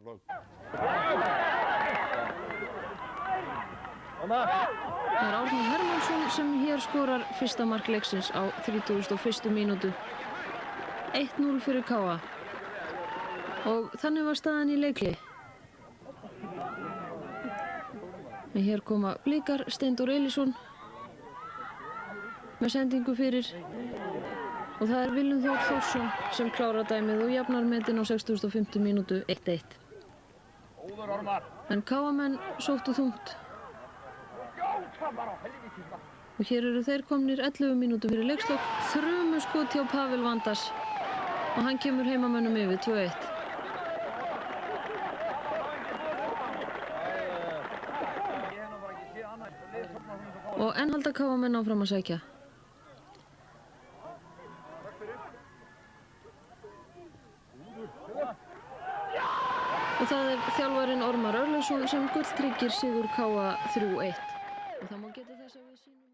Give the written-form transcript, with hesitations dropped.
Það er Árni Hermannsson sem hér skorar fyrsta mark leiksins á 31. mínútu. 1-0 fyrir KA. Og þannig var staðan í leikli. En hér koma Blikar, Steindór Elísson með sendingu fyrir. Og það er Willum Þór Þórsson sem klárar dæmið og jafnar metin á 65. mínútu 1-1. En KA-menn sóttu þungt. Og hér eru þeir komnir 11 mínútur fyrir leikslok. Þrumu skot hjá Pavel Vandas og hann kemur heimamönnum yfir 2-1. Og enn halda KA-menn áfram að sækja. Og það er þjálfarinn Ormar Örlygsson sem gulltryggir sigur KA 3-1. Og það má geta þess að við sýnum